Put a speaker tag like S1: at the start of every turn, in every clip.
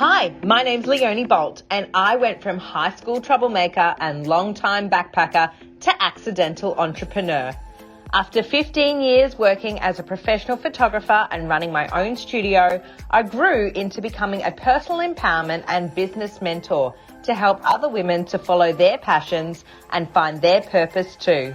S1: Hi, my name's Leonie Bolt, and I went from high school troublemaker and long-time backpacker to accidental entrepreneur. After 15 years working as a professional photographer and running my own studio, I grew into becoming a personal empowerment and business mentor to help other women to follow their passions and find their purpose too.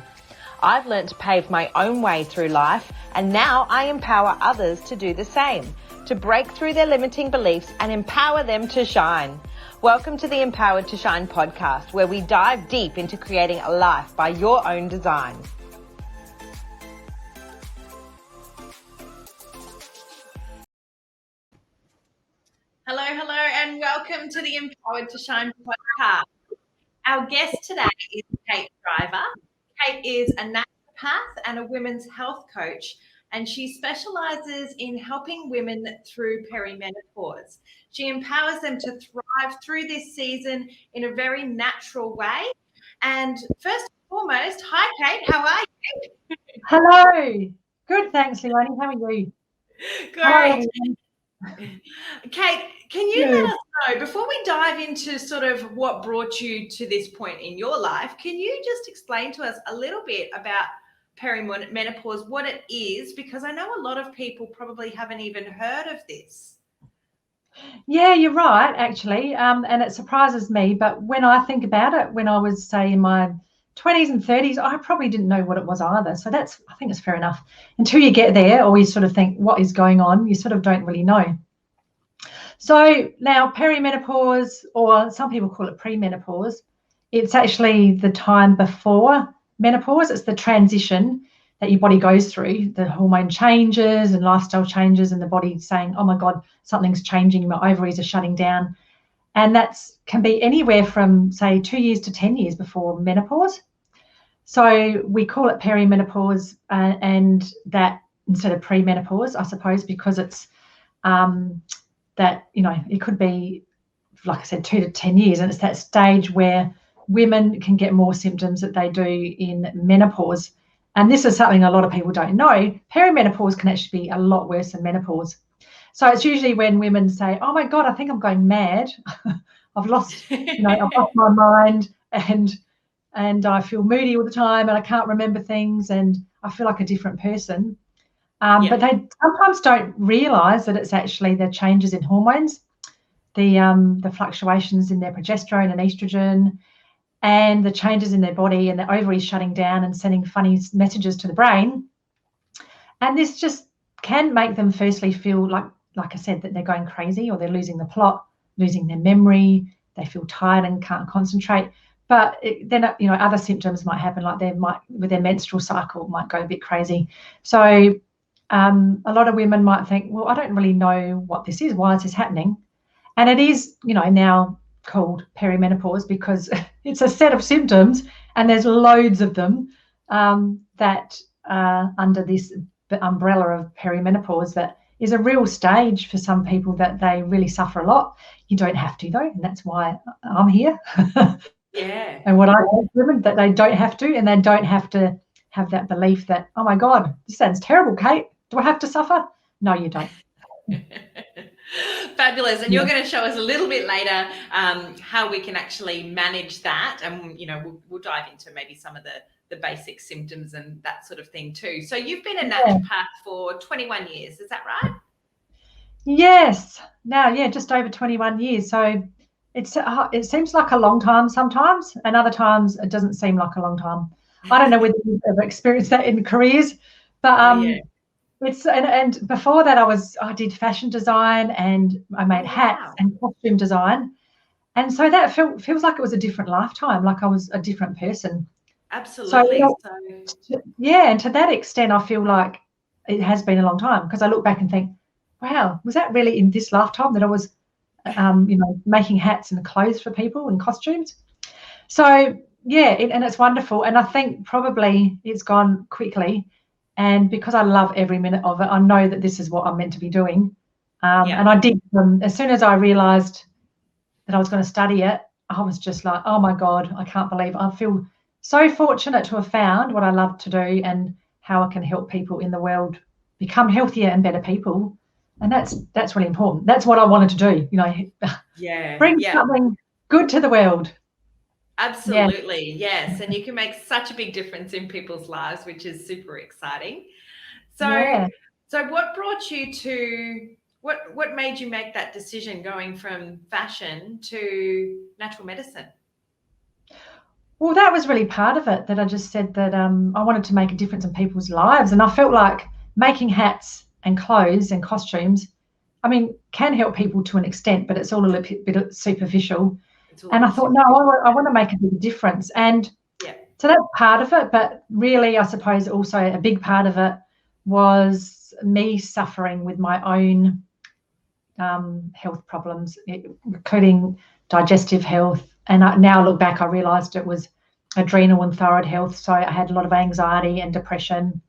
S1: I've learnt to pave my own way through life, and now I empower others to do the same, to break through their limiting beliefs and empower them to shine. Welcome to the Empowered to Shine podcast, where we dive deep into creating a life by your own design. Hello, and welcome to the Empowered to Shine podcast. Our guest today is Kate Driver. Kate is a naturopath and a women's health coach, and she specialises in helping women through perimenopause. She empowers them to thrive through this season in a very natural way. And first and foremost, hi Kate, how are you?
S2: Hello. Good, thanks, Leonie. How are you?
S1: Great. Kate, can you let us know, before we dive into sort of what brought you to this point in your life, can you just explain to us a little bit about perimenopause, what it is? Because I know a lot of people probably haven't even heard of this.
S2: Yeah, you're right, actually, and it surprises me. But when I think about it, when I was, say, in my 20s and 30s, I probably didn't know what it was either. So I think it's fair enough. Until you get there, or you sort of think, what is going on? You sort of don't really know. So now perimenopause, or some people call it premenopause, it's actually the time before menopause. It's the transition that your body goes through, the hormone changes and lifestyle changes, and the body saying, oh my God, something's changing, my ovaries are shutting down. And that can be anywhere from, say, 2 years to 10 years before menopause. So we call it perimenopause, and that instead of premenopause, I suppose, because it's that, you know, it could be, like I said, 2 to 10 years. And it's that stage where women can get more symptoms that they do in menopause. And this is something a lot of people don't know. Perimenopause can actually be a lot worse than menopause. So it's usually when women say, oh my God, I think I'm going mad. I've lost my mind, and I feel moody all the time, and I can't remember things, and I feel like a different person. But they sometimes don't realise that it's actually the changes in hormones, the fluctuations in their progesterone and estrogen, and the changes in their body, and the ovaries shutting down and sending funny messages to the brain. And this just can make them firstly feel like I said, that they're going crazy, or they're losing the plot, losing their memory, they feel tired and can't concentrate. But then, other symptoms might happen, like with their menstrual cycle might go a bit crazy. So a lot of women might think, well, I don't really know what this is. Why is this happening? And it is, now called perimenopause because it's a set of symptoms, and there's loads of them that are under this umbrella of perimenopause. That is a real stage for some people that they really suffer a lot. You don't have to, though, and that's why I'm here.
S1: Yeah.
S2: And what I tell women, that they don't have to, and they don't have to have that belief that, oh my God, this sounds terrible, Kate. Do I have to suffer? No, you don't.
S1: Fabulous. And you're going to show us a little bit later how we can actually manage that, and we'll dive into maybe some of the basic symptoms and that sort of thing too. So you've been a naturopath for 21 years, is that right?
S2: Yes. Now, just over 21 years. So it seems like a long time sometimes, and other times it doesn't seem like a long time. I don't know whether you've ever experienced that in careers, but it's and before that I did fashion design, and I made hats and costume design, and so that feels like it was a different lifetime, like I was a different person.
S1: Absolutely.
S2: And to that extent, I feel like it has been a long time, because I look back and think, wow, was that really in this lifetime that I was making hats and clothes for people and costumes? So and it's wonderful, and I think probably it's gone quickly. And because I love every minute of it, I know that this is what I'm meant to be doing. And I did, as soon as I realised that I was going to study it, I was just like, oh my God, I can't believe I feel so fortunate to have found what I love to do, and how I can help people in the world become healthier and better people. And that's really important. That's what I wanted to do, bring
S1: Yeah.
S2: something good to the world. Yeah.
S1: Absolutely. Yes. And you can make such a big difference in people's lives, which is super exciting. So,
S2: Yeah.
S1: so what brought you to what made you make that decision going from fashion to natural medicine?
S2: Well, that was really part of it, that I just said that I wanted to make a difference in people's lives. And I felt like making hats and clothes and costumes, I mean, can help people to an extent, but it's all a little bit superficial.
S1: It's all a
S2: And I
S1: bit
S2: thought, no,
S1: superficial.
S2: I want to make a big difference. And
S1: Yeah.
S2: so that's part of it. But really, I suppose also a big part of it was me suffering with my own health problems, including digestive health. And now look back, I realised it was adrenal and thyroid health. So I had a lot of anxiety and depression,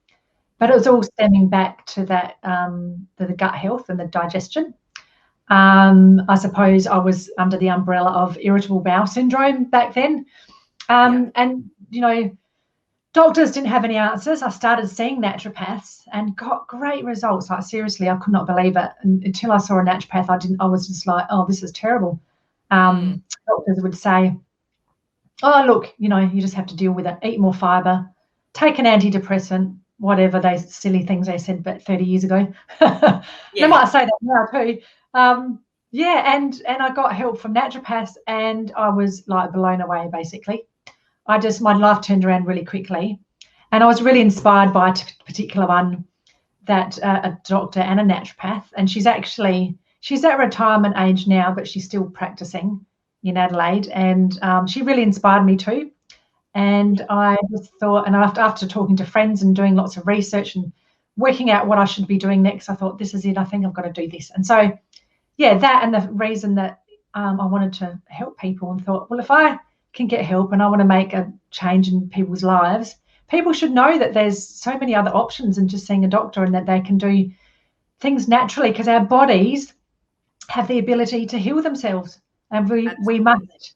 S2: but it was all stemming back to that, the gut health and the digestion. I suppose I was under the umbrella of irritable bowel syndrome back then. And, doctors didn't have any answers. I started seeing naturopaths and got great results. Like, seriously, I could not believe it. And until I saw a naturopath, I was just like, oh, this is terrible. Doctors would say, oh, look, you just have to deal with it. Eat more fiber, take an antidepressant, whatever silly things they said about 30 years ago. They might say that now too. And I got help from naturopaths, and I was like blown away, basically. My life turned around really quickly. And I was really inspired by a particular one, that a doctor and a naturopath. And she's at retirement age now, but she's still practicing in Adelaide. And she really inspired me too. And I just thought, and after talking to friends and doing lots of research and working out what I should be doing next, I thought, this is it. I think I've got to do this. And so, that, and the reason that I wanted to help people, and thought, well, if I can get help and I want to make a change in people's lives, people should know that there's so many other options than just seeing a doctor, and that they can do things naturally, because our bodies have the ability to heal themselves. And we must,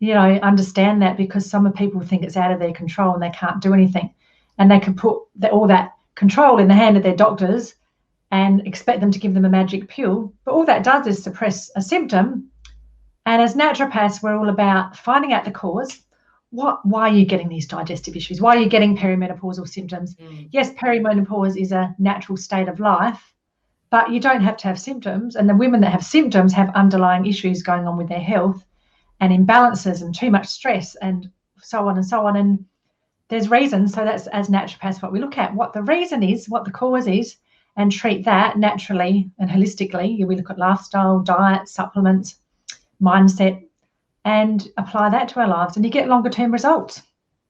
S2: understand that, because some people think it's out of their control and they can't do anything. And they can put all that control in the hand of their doctors and expect them to give them a magic pill. But all that does is suppress a symptom. And as naturopaths, we're all about finding out the cause. Why are you getting these digestive issues? Why are you getting perimenopausal symptoms? Yes, perimenopause is a natural state of life, but you don't have to have symptoms. And the women that have symptoms have underlying issues going on with their health, and imbalances, and too much stress, and so on and so on. And there's reasons. So that's, as naturopaths, what we look at, what the reason is, what the cause is, and treat that naturally and holistically. We look at lifestyle, diet, supplements, mindset, and apply that to our lives, and you get longer term results.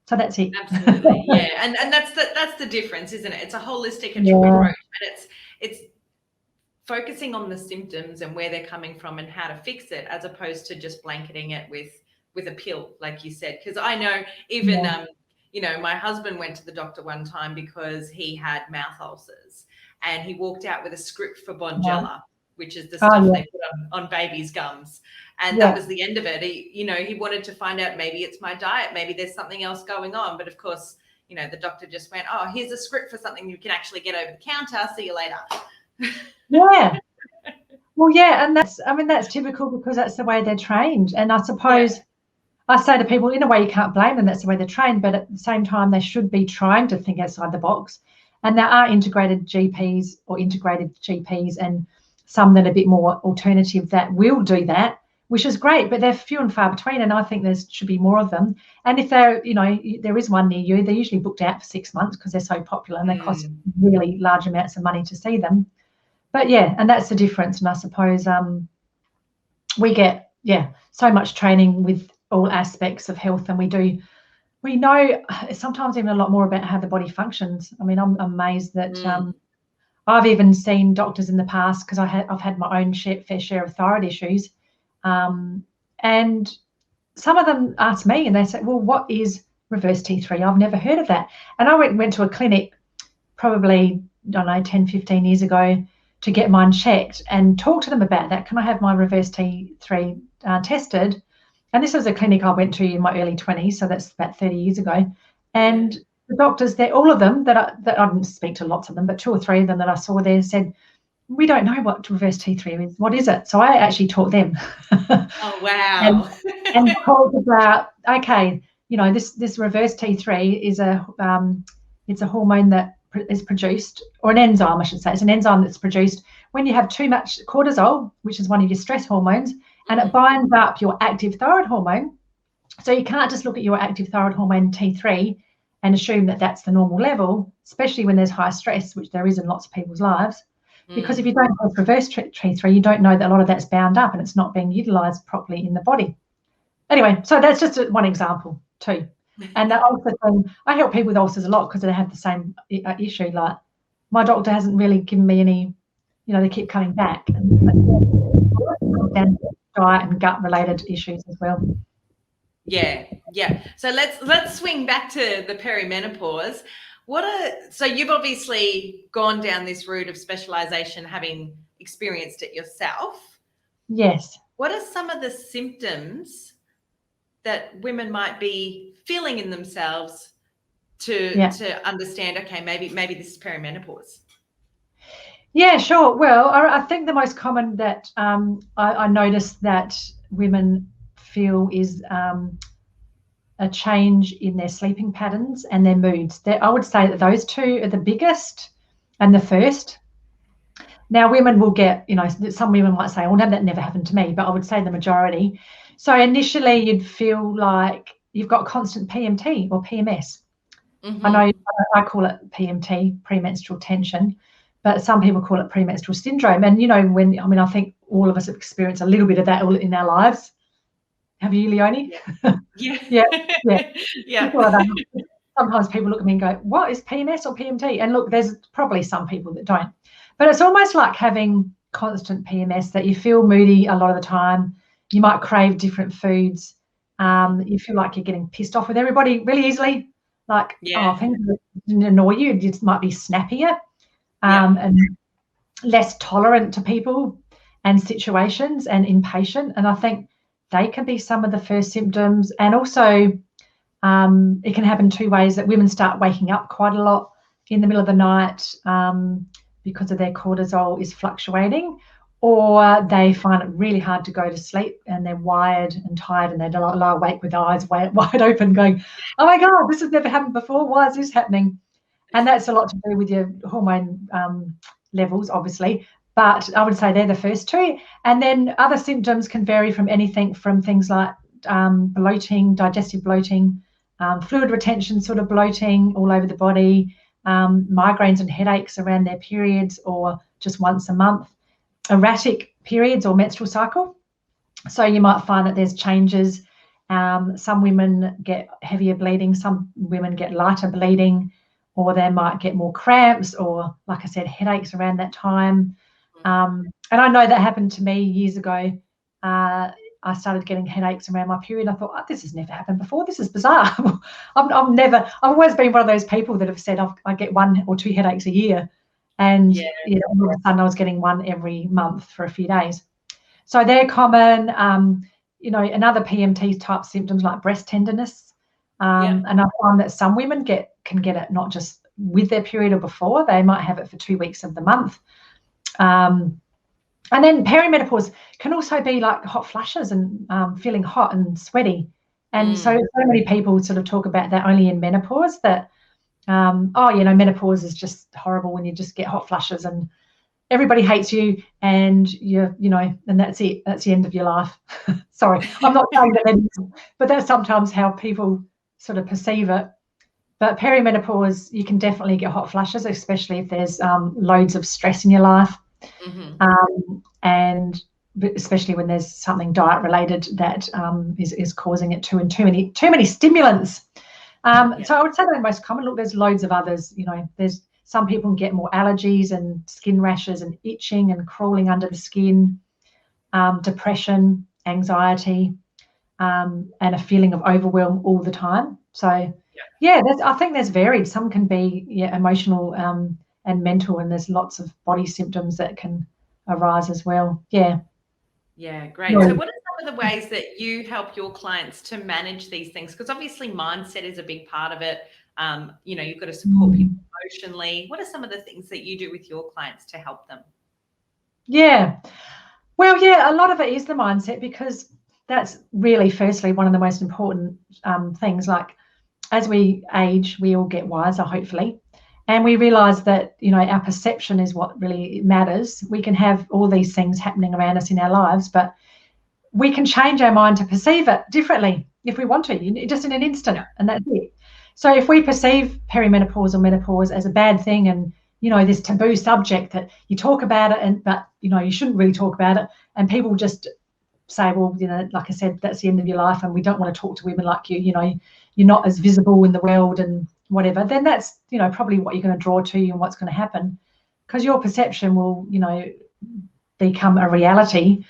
S2: So that's it.
S1: Absolutely. Yeah. And that's the difference, isn't it? It's a holistic approach, and it's focusing on the symptoms and where they're coming from and how to fix it, as opposed to just blanketing it with a pill, like you said. Because I know even my husband went to the doctor one time because he had mouth ulcers, and he walked out with a script for Bonjela, which is the stuff they put on babies' gums. And that was the end of it. He wanted to find out, maybe it's my diet, maybe there's something else going on. But of course, the doctor just went, oh, here's a script for something you can actually get over the counter. See you later.
S2: Yeah. Well, yeah. And that's typical, because that's the way they're trained. And I suppose I say to people, in a way, you can't blame them. That's the way they're trained. But at the same time, they should be trying to think outside the box. And there are integrated GPs and some that are a bit more alternative that will do that, which is great, but they're few and far between. And I think there should be more of them. And if there is one near you, they're usually booked out for 6 months, because they're so popular, and they cost really large amounts of money to see them. But and that's the difference. And I suppose we get so much training with all aspects of health, and we know sometimes even a lot more about how the body functions. I mean, I'm amazed that I've even seen doctors in the past, because I've had my own fair share of thyroid issues, and some of them ask me, and they say, well, what is reverse T3? I've never heard of that. And I went to a clinic probably, I don't know, 10, 15 years ago to get mine checked, and talk to them about that. Can I have my reverse T3 tested? And this was a clinic I went to in my early 20s, so that's about 30 years ago. And the doctors there, all of them that I didn't speak to lots of them, but 2 or 3 of them that I saw there said, we don't know what reverse T3 is. What is it? So I actually taught them.
S1: Oh, wow.
S2: and talked about, okay, this reverse T3 is it's a hormone that is produced, or an enzyme, I should say. It's an enzyme that's produced when you have too much cortisol, which is one of your stress hormones, and it binds up your active thyroid hormone. So you can't just look at your active thyroid hormone T3 and assume that that's the normal level, especially when there's high stress, which there is in lots of people's lives. Because if you don't have reverse T3, you don't know that a lot of that's bound up and it's not being utilized properly in the body. Anyway, so that's just one example too. And that ulcer thing, I help people with ulcers a lot because they have the same issue. Like, my doctor hasn't really given me any, they keep coming back. And diet and gut related issues as well.
S1: Yeah. So let's swing back to the perimenopause. So you've obviously gone down this route of specialization, having experienced it yourself.
S2: Yes.
S1: What are some of the symptoms that women might be feeling in themselves to understand, okay, maybe this is perimenopause?
S2: Yeah, sure. Well, I think the most common that I noticed that women feel is a change in their sleeping patterns and their moods. I would say that those two are the biggest and the first. Now, women will get, some women might say, oh, no, that never happened to me, but I would say the majority. So initially you'd feel like you've got constant PMT or PMS. I know I call it PMT, premenstrual tension, but some people call it premenstrual syndrome. And, I think all of us have experienced a little bit of that in our lives. Have you, Leonie?
S1: Yeah.
S2: Sometimes people look at me and go, what is PMS or PMT? And look, there's probably some people that don't. But it's almost like having constant PMS, that you feel moody a lot of the time. You might crave different foods. You feel like you're getting pissed off with everybody really easily. Like, things that annoy you, you just might be snappier and less tolerant to people and situations and impatient. And I think they can be some of the first symptoms. And also it can happen two ways, that women start waking up quite a lot in the middle of the night because of their cortisol is fluctuating, or they find it really hard to go to sleep and they're wired and tired and they don't lie awake with their eyes wide open going, oh my God, this has never happened before. Why is this happening? And that's a lot to do with your hormone levels, obviously. But I would say they're the first two. And then other symptoms can vary from anything from things like bloating, digestive bloating, fluid retention, sort of bloating all over the body, migraines and headaches around their periods or just once a month, erratic periods or menstrual cycle. So you might find that there's changes. Some women get heavier bleeding, some women get lighter bleeding, or they might get more cramps or, like I said, headaches around that time. And I know that happened to me years ago. I started getting headaches around my period. I thought, this has never happened before. This is bizarre. I've always been one of those people that have said I get 1 or 2 headaches a year. And all of a sudden I was getting one every month for a few days. So they're common. Another PMT type symptoms like breast tenderness. And I find that some women can get it not just with their period or before. They might have it for 2 weeks of the month. And then perimenopause can also be like hot flushes and feeling hot and sweaty. And so many people sort of talk about that only in menopause, that, menopause is just horrible when you just get hot flushes and everybody hates you and and that's it. That's the end of your life. Sorry, I'm not saying that, but that's sometimes how people sort of perceive it. But perimenopause, you can definitely get hot flushes, especially if there's loads of stress in your life. And especially when there's something diet related that is causing it too, and too many stimulants. So I would say they're most common. Look, there's loads of others. There's some people get more allergies and skin rashes and itching and crawling under the skin, depression, anxiety, and a feeling of overwhelm all the time. So I think there's varied. Some can be emotional and mental, and there's lots of body symptoms that can arise as well. Yeah,
S1: great. So what are some of the ways that you help your clients to manage these things? Because obviously mindset is a big part of it. You've got to support people emotionally. What are some of the things that you do with your clients to help them?
S2: Yeah. Well, yeah, a lot of it is the mindset, because that's really, firstly, one of the most important things. Like, as we age, we all get wiser, hopefully, and we realize that, our perception is what really matters. We can have all these things happening around us in our lives, but we can change our mind to perceive it differently if we want to, just in an instant,
S1: Yeah.
S2: and that's it. So if we perceive perimenopause or menopause as a bad thing, and this taboo subject that you talk about it, but you shouldn't really talk about it, and people just say, well, like I said, that's the end of your life, and we don't want to talk to women like you. You're not as visible in the world and whatever. Then that's probably what you're going to draw to you, and what's going to happen, because your perception will become a reality.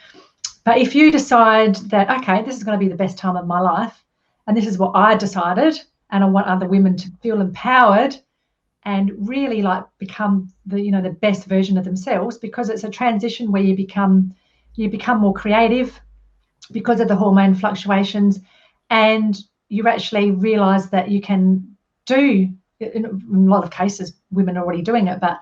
S2: But if you decide that, okay, this is going to be the best time of my life, and this is what I decided, and I want other women to feel empowered and really like become the best version of themselves, because it's a transition where you become more creative because of the hormone fluctuations, and you actually realize that you can do, in a lot of cases, women are already doing it, but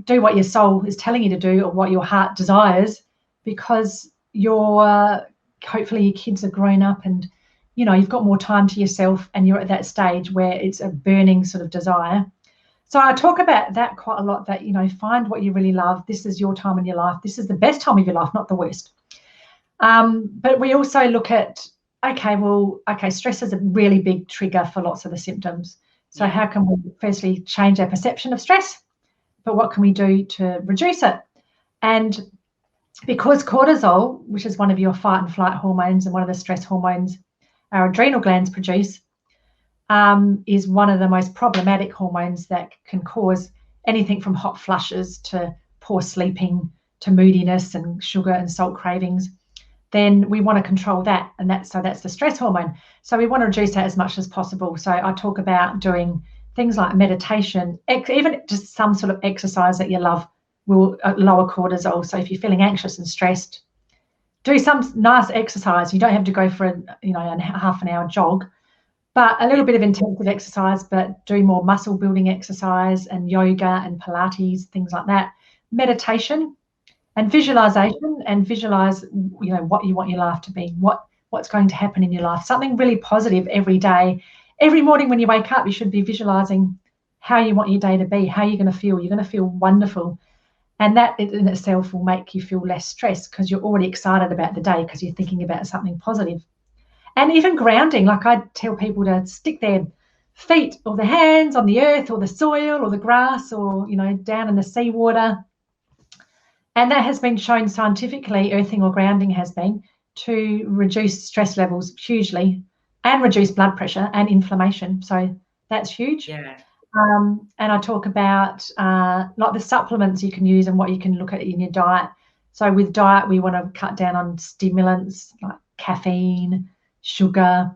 S2: do what your soul is telling you to do, or what your heart desires, because hopefully your kids are grown up, and you've got more time to yourself, and you're at that stage where it's a burning sort of desire. So I talk about that quite a lot, that find what you really love. This is your time in your life. This is the best time of your life, not the worst. But we also look at, stress is a really big trigger for lots of the symptoms. So how can we firstly change our perception of stress, but what can we do to reduce it? And because cortisol, which is one of your fight and flight hormones and one of the stress hormones our adrenal glands produce, is one of the most problematic hormones that can cause anything from hot flushes to poor sleeping to moodiness and sugar and salt cravings. Then we want to control that, and that's the stress hormone. So we want to reduce that as much as possible. So I talk about doing things like meditation, even just some sort of exercise that you love will lower cortisol. So if you're feeling anxious and stressed, do some nice exercise. You don't have to go for a half an hour jog, but a little bit of intensive exercise, but do more muscle building exercise and yoga and Pilates, things like that. Meditation and visualization, and visualize what you want your life to be, what's going to happen in your life, something really positive every day. Every morning when you wake up, you should be visualizing how you want your day to be, how you're going to feel. You're going to feel wonderful, and that in itself will make you feel less stressed, because you're already excited about the day, because you're thinking about something positive. And even grounding, like I tell people to stick their feet or their hands on the earth or the soil or the grass, or down in the seawater. And that has been shown scientifically, earthing or grounding has been, to reduce stress levels hugely, and reduce blood pressure and inflammation. So that's huge.
S1: Yeah.
S2: And I talk about like the supplements you can use and what you can look at in your diet. So with diet, we want to cut down on stimulants like caffeine, sugar,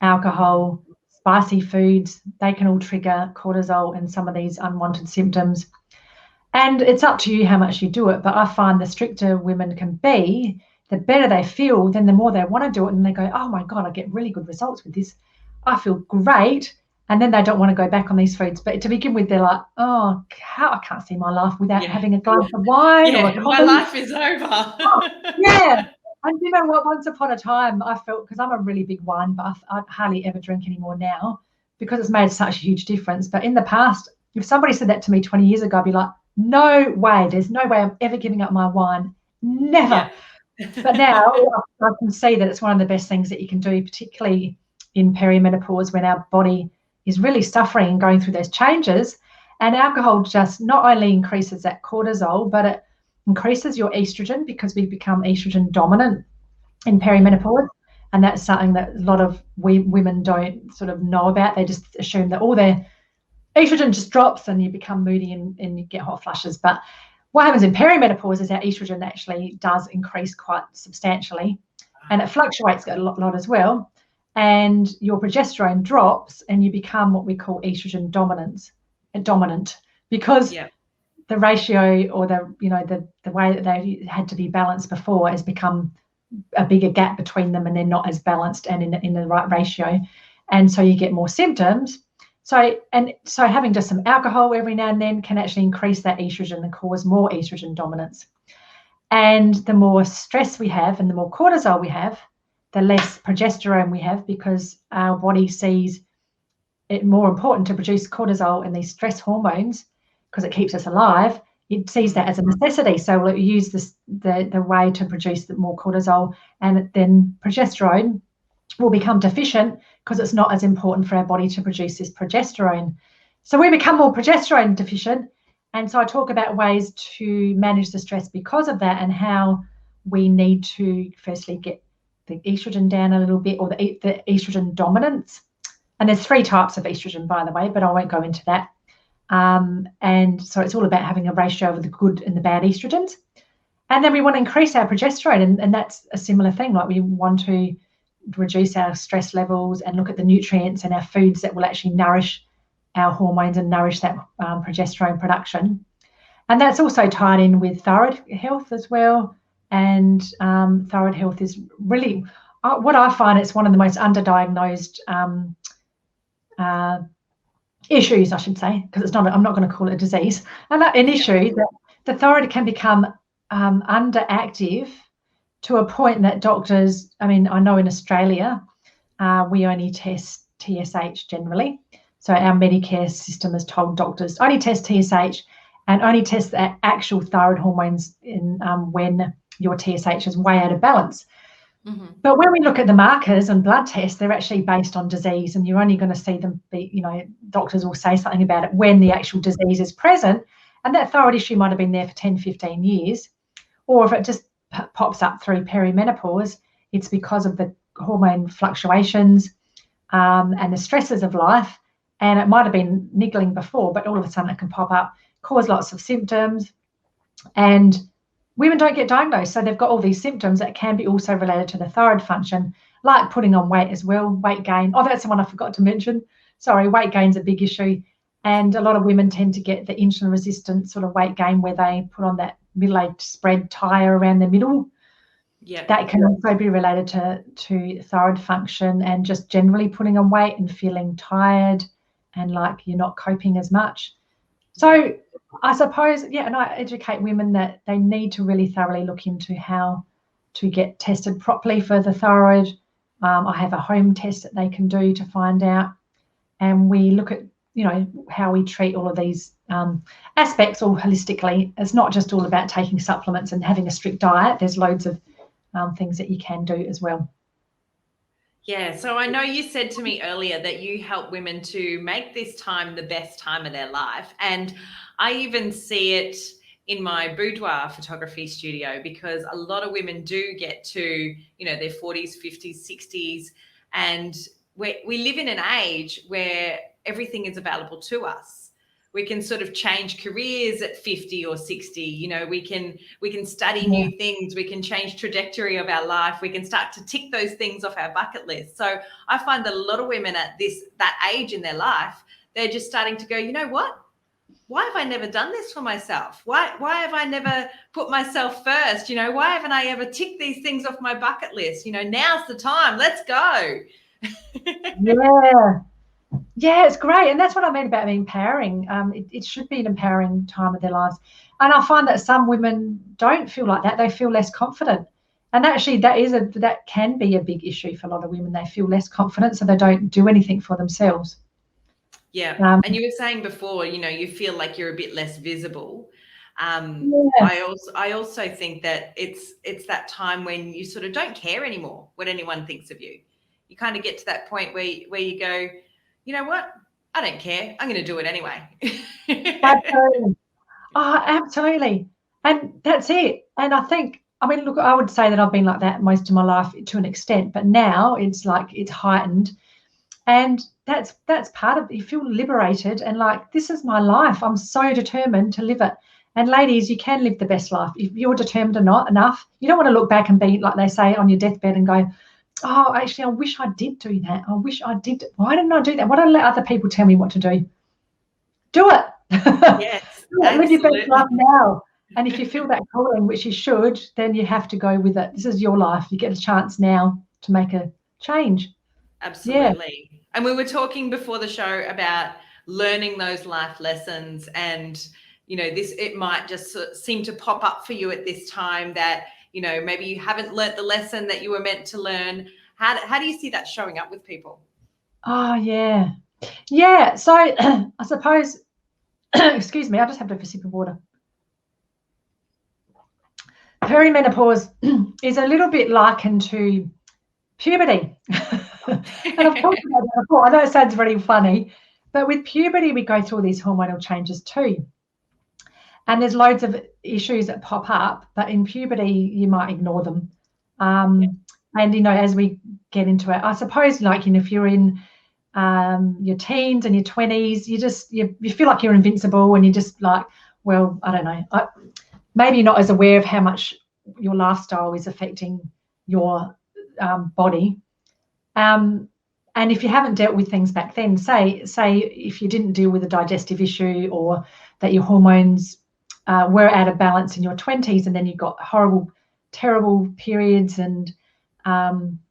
S2: alcohol, spicy foods. They can all trigger cortisol and some of these unwanted symptoms. And it's up to you how much you do it. But I find the stricter women can be, the better they feel, then the more they want to do it. And they go, oh my God, I get really good results with this. I feel great. And then they don't want to go back on these foods. But to begin with, they're like, oh, I can't see my life without having a glass of wine or a coffee.
S1: My life is over.
S2: Yeah. And you know what? Once upon a time, I felt, because I'm a really big wine buff, I hardly ever drink anymore now, because it's made such a huge difference. But in the past, if somebody said that to me 20 years ago, I'd be like, no way. There's no way I'm ever giving up my wine. Never. Yeah. But now I can see that it's one of the best things that you can do, particularly in perimenopause, when our body is really suffering and going through those changes. And alcohol just not only increases that cortisol, but it increases your estrogen, because we become estrogen dominant in perimenopause. And that's something that a lot of women don't sort of know about. They just assume that all their estrogen just drops and you become moody and you get hot flushes. But what happens in perimenopause is our estrogen actually does increase quite substantially, and it fluctuates a lot as well. And your progesterone drops, and you become what we call estrogen dominant, because the ratio, or the way that they had to be balanced before, has become a bigger gap between them, and they're not as balanced and in the right ratio, and so you get more symptoms. So having just some alcohol every now and then can actually increase that estrogen and cause more estrogen dominance. And the more stress we have and the more cortisol we have, the less progesterone we have, because our body sees it more important to produce cortisol and these stress hormones because it keeps us alive. It sees that as a necessity. So we'll use the way to produce more cortisol, and then progesterone will become deficient because it's not as important for our body to produce this progesterone. So we become more progesterone deficient. And so I talk about ways to manage the stress because of that, and how we need to firstly get the estrogen down a little bit, or the estrogen dominance. And there's 3 types of estrogen, by the way, but I won't go into that. And so it's all about having a ratio of the good and the bad estrogens. And then we want to increase our progesterone, and that's a similar thing. Like, we want to reduce our stress levels and look at the nutrients and our foods that will actually nourish our hormones and nourish that progesterone production. And that's also tied in with thyroid health as well. And thyroid health is really, what I find, it's one of the most underdiagnosed issues, I should say, because it's not, I'm not going to call it a disease, and an issue that the thyroid can become underactive to a point that doctors, I mean, I know in Australia, we only test TSH generally. So our Medicare system has told doctors only test TSH and only test the actual thyroid hormones in when your TSH is way out of balance. Mm-hmm. But when we look at the markers and blood tests, they're actually based on disease, and you're only going to see them be, doctors will say something about it when the actual disease is present. And that thyroid issue might have been there for 10, 15 years. Or if it just pops up through perimenopause, it's because of the hormone fluctuations and the stresses of life. And it might have been niggling before, but all of a sudden it can pop up, cause lots of symptoms. And women don't get diagnosed. So they've got all these symptoms that can be also related to the thyroid function, like putting on weight as well, weight gain. Oh, that's the one I forgot to mention. Sorry, weight gain's a big issue. And a lot of women tend to get the insulin resistant sort of weight gain, where they put on that middle-aged spread tire around the middle. Yeah, that can also be related to thyroid function, and just generally putting on weight and feeling tired and like you're not coping as much. So I suppose, and I educate women that they need to really thoroughly look into how to get tested properly for the thyroid. I have a home test that they can do to find out, and we look at how we treat all of these aspects all holistically. It's not just all about taking supplements and having a strict diet. There's loads of things that you can do as well.
S1: Yeah, so I know you said to me earlier that you help women to make this time the best time of their life. And I even see it in my boudoir photography studio, because a lot of women do get to, their 40s, 50s, 60s. And we live in an age where everything is available to us. We can sort of change careers at 50 or 60. We can study new things. We can change trajectory of our life. We can start to tick those things off our bucket list. So I find that a lot of women at that age in their life, they're just starting to go, you know what? Why have I never done this for myself? Why have I never put myself first? Why haven't I ever ticked these things off my bucket list? Now's the time. Let's go.
S2: Yeah, it's great. And that's what I mean about empowering. It should be an empowering time of their lives. And I find that some women don't feel like that. They feel less confident. And actually that can be a big issue for a lot of women. They feel less confident, so they don't do anything for themselves.
S1: Yeah. And you were saying before, you feel like you're a bit less visible. I also think that it's that time when you sort of don't care anymore what anyone thinks of you. You kind of get to that point where you go, you know what? I don't care. I'm going to do it anyway.
S2: Absolutely. Oh, absolutely. And that's it. And I think, look, I would say that I've been like that most of my life to an extent, but now it's like it's heightened. And that's part of it. You feel liberated and like, this is my life. I'm so determined to live it. And ladies, you can live the best life. If you're determined enough, you don't want to look back and be, like they say, on your deathbed and go, oh, actually, I wish I did do that. I wish I did. Why didn't I do that? Why don't I let other people tell me what to do? Do it.
S1: Yes,
S2: live your best life now. And if you feel that calling, which you should, then you have to go with it. This is your life. You get a chance now to make a change.
S1: Absolutely. And we were talking before the show about learning those life lessons and it might just sort of seem to pop up for you at this time that, maybe you haven't learnt the lesson that you were meant to learn. How do you see that showing up with people?
S2: Oh, yeah. Yeah. So I suppose, excuse me, I just have to have a sip of water. Perimenopause is a little bit likened to puberty. And I've talked about that before. I know it sounds very funny, but with puberty, we go through all these hormonal changes too. And there's loads of issues that pop up, but in puberty, you might ignore them. And, as we get into it, I suppose, if you're in your teens and your 20s, you feel like you're invincible, and you're just like, well, I don't know. Maybe not as aware of how much your lifestyle is affecting your body. And if you haven't dealt with things back then, say if you didn't deal with a digestive issue, or that your hormones were out of balance in your 20s, and then you got horrible, terrible periods and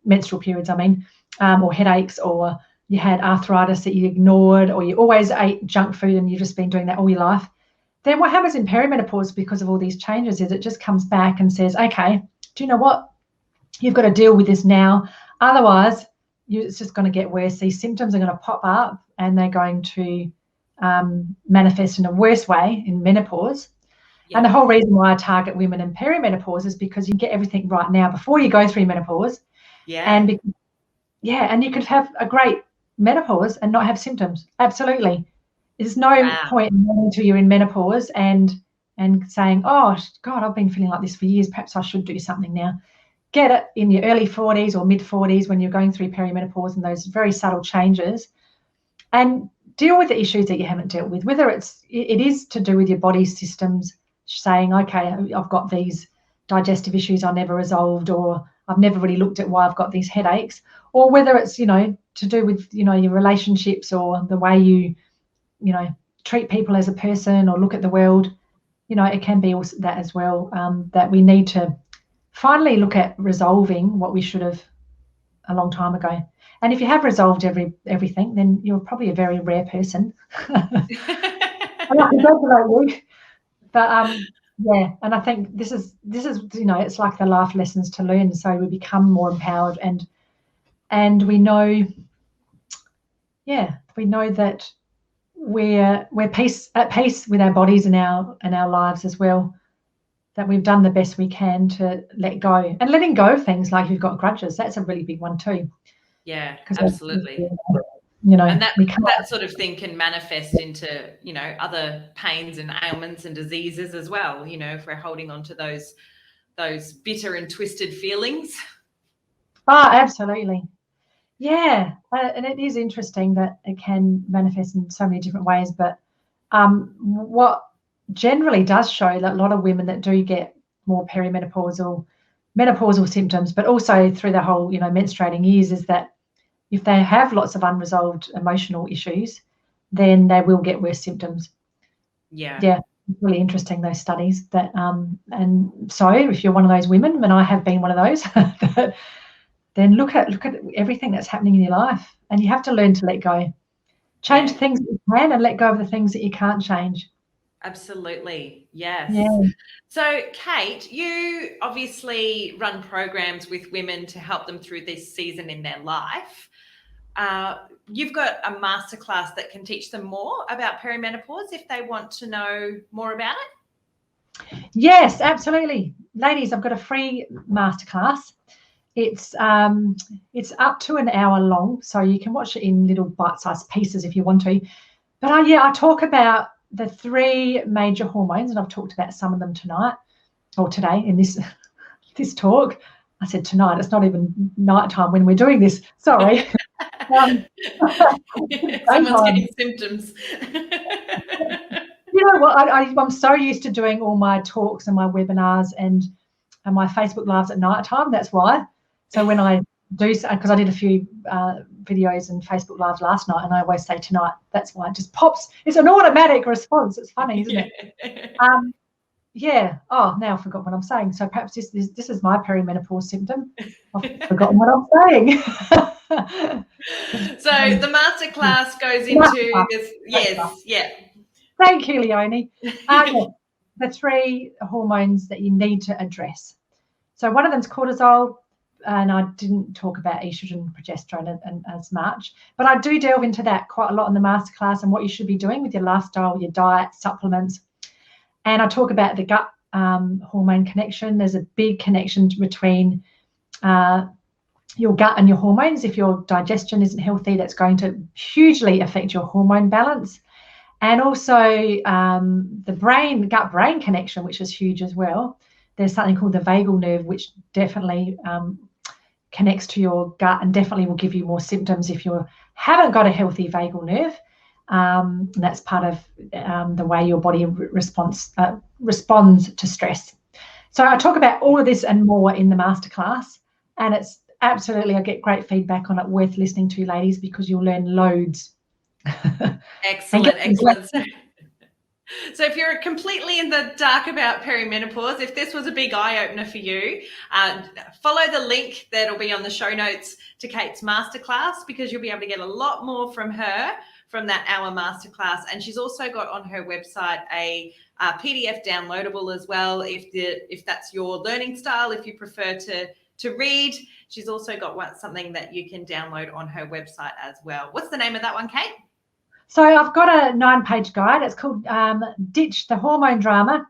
S2: menstrual periods, or headaches, or you had arthritis that you ignored, or you always ate junk food and you've just been doing that all your life, then what happens in perimenopause, because of all these changes, is it just comes back and says, okay, do you know what? You've got to deal with this now. Otherwise, it's just going to get worse. These symptoms are going to pop up, and they're going to manifest in a worse way in menopause. Yeah. And the whole reason why I target women in perimenopause is because you can get everything right now before you go through menopause.
S1: Yeah.
S2: And you could have a great menopause and not have symptoms. Absolutely. There's no point in waiting until you're in menopause and saying, oh, God, I've been feeling like this for years. Perhaps I should do something now. Get it in your early 40s or mid 40s when you're going through perimenopause and those very subtle changes, and deal with the issues that you haven't dealt with, whether it is to do with your body systems, saying, okay, I've got these digestive issues I never resolved, or I've never really looked at why I've got these headaches, or whether it's, to do with, your relationships, or the way you treat people as a person, or look at the world. It can be also that as well, that we need to finally look at resolving what we should have a long time ago. And if you have resolved everything, then you're probably a very rare person. And I congratulate you. But and I think this is it's like the life lessons to learn, so we become more empowered, and we know that we're at peace with our bodies and our lives as well, that we've done the best we can to let go. And letting go of things like you've got grudges, that's a really big one too.
S1: Yeah, absolutely. And that sort of thing can manifest into, other pains and ailments and diseases as well, if we're holding on to those bitter and twisted feelings.
S2: Oh, absolutely. Yeah. And it is interesting that it can manifest in so many different ways. But what generally does show that a lot of women that do get more menopausal symptoms, but also through the whole, menstruating years, is that if they have lots of unresolved emotional issues, then they will get worse symptoms.
S1: Yeah.
S2: Yeah. It's really interesting, those studies that, and so if you're one of those women, and I have been one of those, then look at everything that's happening in your life, and you have to learn to let go. Change things that you can, and let go of the things that you can't change.
S1: Absolutely. Yes.
S2: Yeah.
S1: So, Kate, you obviously run programs with women to help them through this season in their life. You've got a masterclass that can teach them more about perimenopause if they want to know more about it.
S2: Yes, absolutely. Ladies, I've got a free masterclass. It's up to an hour long, so you can watch it in little bite-sized pieces if you want to. But I talk about the 3 major hormones, and I've talked about some of them tonight or today in this talk. I said tonight, it's not even nighttime when we're doing this. Sorry.
S1: Someone's getting symptoms.
S2: You know what? I'm so used to doing all my talks and my webinars and my Facebook lives at night time. That's why. So when I do, because I did a few videos and Facebook lives last night, and I always say tonight. That's why it just pops. It's an automatic response. It's funny, isn't it? Yeah. Oh, now I've forgotten what I'm saying. So perhaps this is my perimenopause symptom. I've forgotten what I'm saying.
S1: So the masterclass goes into this. Yes. Yeah.
S2: Thank you, Leonie. Yeah, the 3 hormones that you need to address. So one of them is cortisol, and I didn't talk about estrogen, progesterone and as much, but I do delve into that quite a lot in the masterclass and what you should be doing with your lifestyle, your diet, supplements. And I talk about the gut hormone connection. There's a big connection between your gut and your hormones. If your digestion isn't healthy, that's going to hugely affect your hormone balance. And also the gut-brain connection, which is huge as well. There's something called the vagal nerve, which definitely connects to your gut and definitely will give you more symptoms if you haven't got a healthy vagal nerve. That's part of the way your body responds to stress. So I talk about all of this and more in the masterclass, and it's absolutely, I get great feedback on it, worth listening to, ladies, because you'll learn loads.
S1: Excellent. So if you're completely in the dark about perimenopause, if this was a big eye-opener for you, follow the link that'll be on the show notes to Kate's masterclass, because you'll be able to get a lot more from her from that hour masterclass. And she's also got on her website a PDF downloadable as well, if that's your learning style, if you prefer to read. She's also got something that you can download on her website as well. What's the name of that one, Kate?
S2: So I've got a 9-page guide. It's called Ditch the Hormone Drama.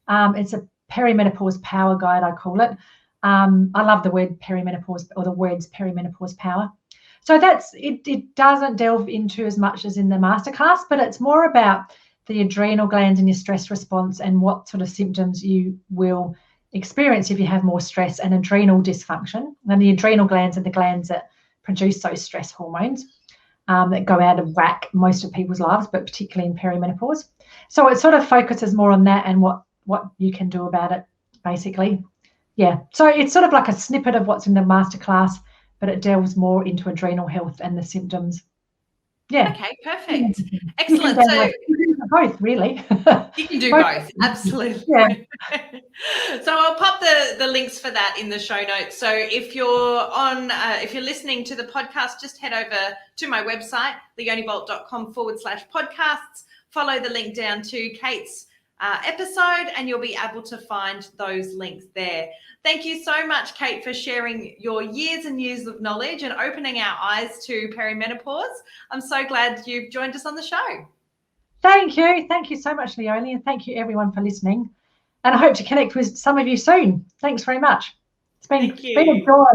S2: It's a perimenopause power guide, I call it. I love the word perimenopause, or the words perimenopause power. So that's it. It doesn't delve into as much as in the masterclass, but it's more about the adrenal glands and your stress response and what sort of symptoms you will experience if you have more stress and adrenal dysfunction. And the adrenal glands are the glands that produce those stress hormones. That go out of whack most of people's lives, but particularly in perimenopause. So it sort of focuses more on that and what you can do about it, basically. Yeah. So it's sort of like a snippet of what's in the masterclass, but it delves more into adrenal health and the symptoms. Yeah.
S1: Okay, perfect. Excellent. So
S2: both, really.
S1: You can do both. Absolutely.
S2: Yeah.
S1: So I'll pop the links for that in the show notes. So if you're listening to the podcast, just head over to my website, leoniebolt.com/podcasts. Follow the link down to Kate's episode, and you'll be able to find those links there. Thank you so much, Kate, for sharing your years and years of knowledge and opening our eyes to perimenopause. I'm so glad you've joined us on the show.
S2: Thank you. Thank you so much, Leonie, and thank you everyone for listening. And I hope to connect with some of you soon. Thanks very much. It's been a joy.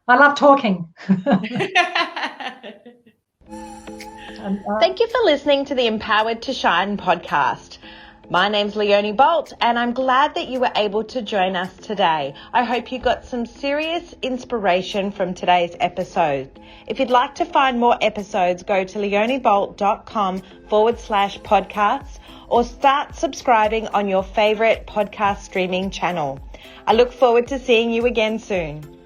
S2: I love talking.
S1: Thank you for listening to the Empowered to Shine podcast. My name's Leonie Bolt, and I'm glad that you were able to join us today. I hope you got some serious inspiration from today's episode. If you'd like to find more episodes, go to leoniebolt.com/podcasts or start subscribing on your favorite podcast streaming channel. I look forward to seeing you again soon.